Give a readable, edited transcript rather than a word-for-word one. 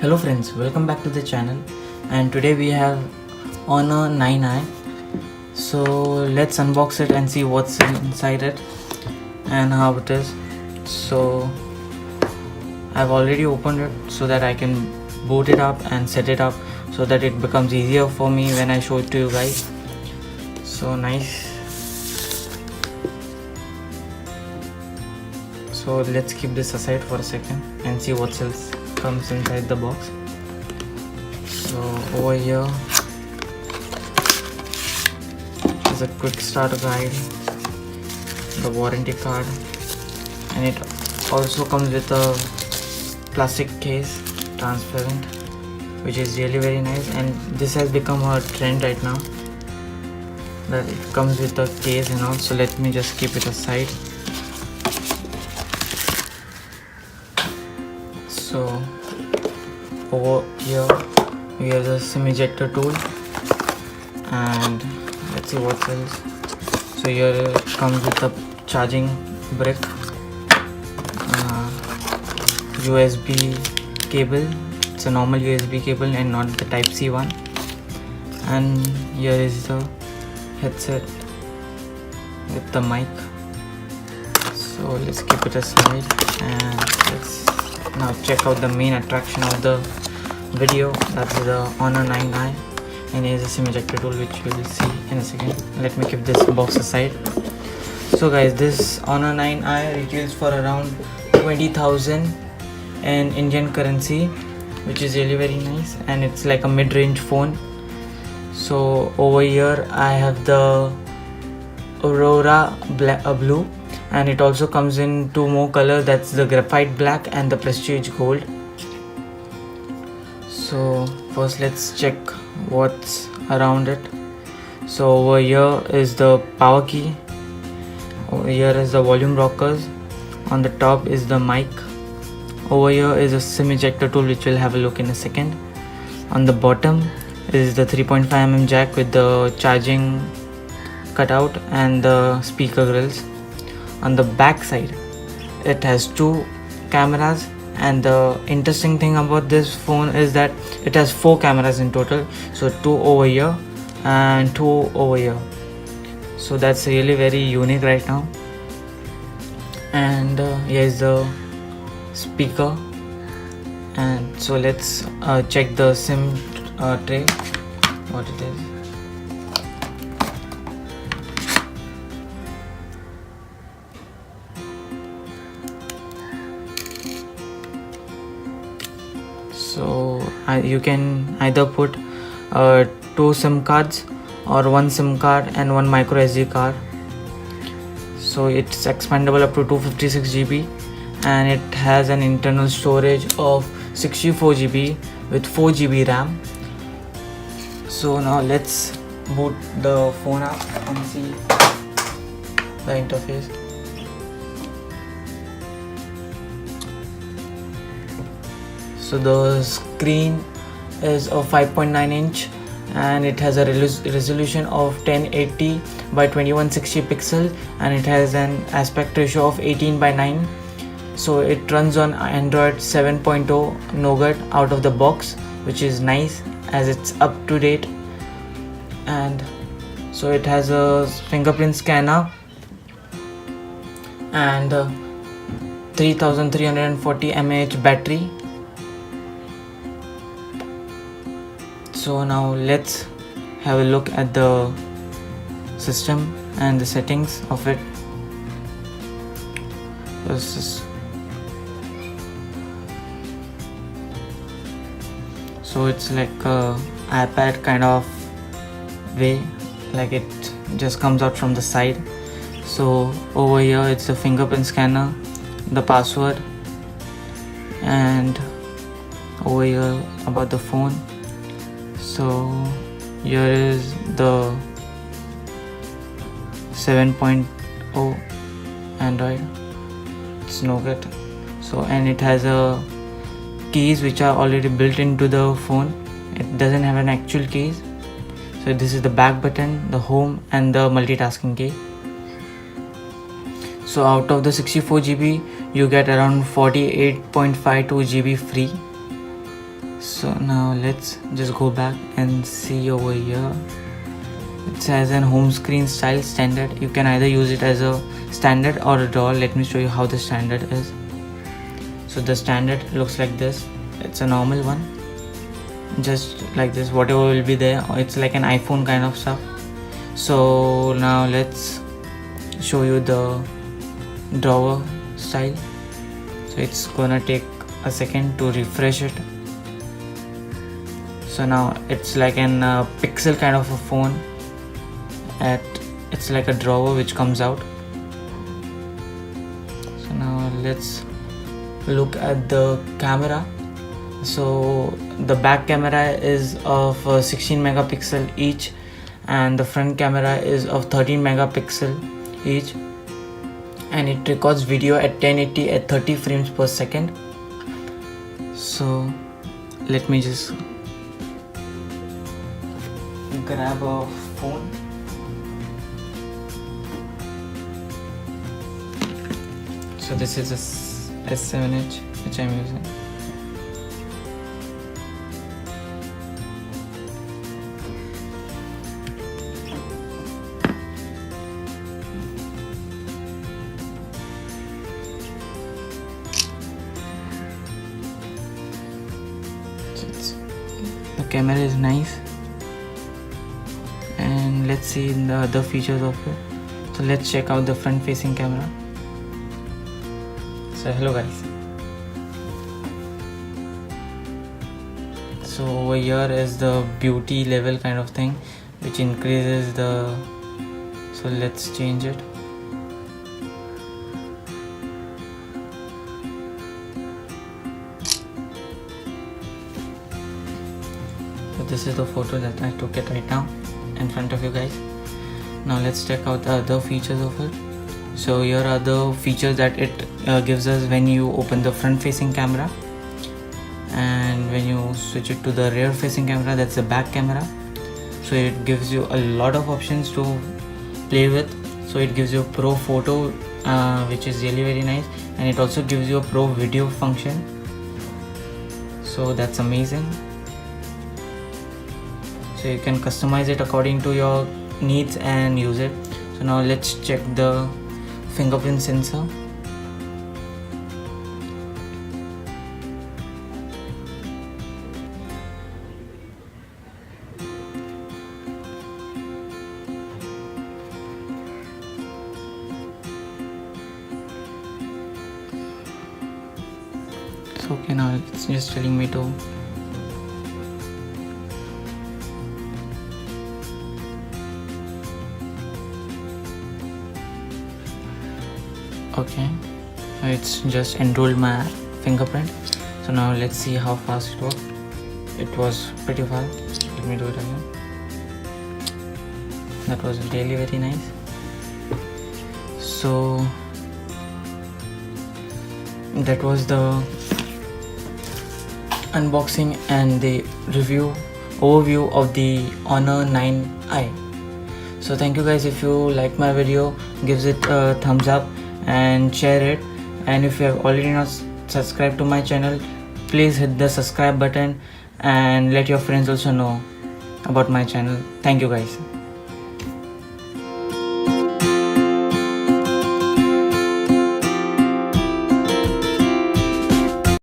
Hello friends, welcome back to the channel, and today we have Honor 9i. So let's unbox it and see what's inside it and how it is. So I've already opened it so that I can boot it up and set it up so that it becomes easier for me when I show it to you guys. So nice. So let's keep this aside for a second and see what else comes inside the box. So over here is a quick start guide, the warranty card, and it also comes with a plastic case, transparent, which is really very nice, and this has become a trend right now that it comes with a case and all. So let me just keep it aside. So over here we have the SIM ejector tool, and let's see what else. So here it comes with a charging brick, USB cable. It's a normal USB cable and not the type C one, and here is the headset with the mic. So let's keep it aside and let's now check out the main attraction of the video. That's the Honor 9i, and here's a SIM ejector tool, which you will see in a second. Let me keep this box aside. So guys, this Honor 9i retails for around 20,000 in Indian currency, which is really very nice, and it's like a mid-range phone. So over here I have the Aurora blue, and it also comes in two more colors, that's the graphite black and the prestige gold. So first let's check what's around it. So over here is the power key, over here is the volume rockers, on the top is the mic, over here is a SIM ejector tool, which we'll have a look in a second. On the bottom is the 3.5mm jack with the charging cutout and the speaker grills. On the back side it has two cameras, and the interesting thing about this phone is that it has four cameras in total. So two over here and two over here. So that's really very unique right now. And here is the speaker. And so let's check the SIM tray, what it is. So you can either put two SIM cards or one SIM card and one micro SD card. So it's expandable up to 256 GB, and it has an internal storage of 64 GB with 4 GB RAM. So now let's boot the phone up and see the interface. So the screen is a 5.9 inch, and it has a resolution of 1080 by 2160 pixel, and it has an aspect ratio of 18:9. So it runs on Android 7.0 Nougat out of the box, which is nice as it's up to date. And so it has a fingerprint scanner and 3340 mAh battery. So now let's have a look at the system and the settings of it. So it's like a iPad kind of way, like it just comes out from the side. So over here it's the fingerprint scanner, the password, and over here about the phone. So here is the 7.0 Android, it's Nougat. So and it has a keys which are already built into the phone. It doesn't have an actual keys. So this is the back button, the home, and the multitasking key. So out of the 64 GB you get around 48.52 GB free, So now let's just go back and see over here. It says an home screen style standard. You can either use it as a standard or a drawer. Let me show you how the standard is. So the standard looks like this. It's a normal one, just like this, whatever will be there. It's like an iPhone kind of stuff. So now let's show you the drawer style. So it's gonna take a second to refresh it. So now it's like an pixel kind of a phone. It's like a drawer which comes out. So now let's look at the camera. So the back camera is of 16 megapixel each, and the front camera is of 13 megapixel each, and it records video at 1080 at 30 frames per second. So let me just grab a phone. So this is a S7H which I'm using. The camera is nice, and let's see the other features of it. So let's check out the front facing camera. So hello guys. So over here is the beauty level kind of thing, which increases the, so let's change it. So this is the photo that I took it right now in front of you guys. Now let's check out the other features of it. So here are the features that it gives us when you open the front facing camera, and when you switch it to the rear facing camera, that's the back camera. So it gives you a lot of options to play with. So it gives you a pro photo, which is really very nice, and it also gives you a pro video function. So that's amazing. So you can customize it according to your needs and use it. So now let's check the fingerprint sensor. So okay, now it's just telling me to okay, it's just enrolled my fingerprint. So now let's see how fast it worked. It was pretty fast. Let me do it again. That was really very nice. So that was the unboxing and the overview of the Honor 9i. So thank you guys. If you like my video, give it a thumbs up and share it, and if you have already not subscribed to my channel, please hit the subscribe button and let your friends also know about my channel. Thank you guys.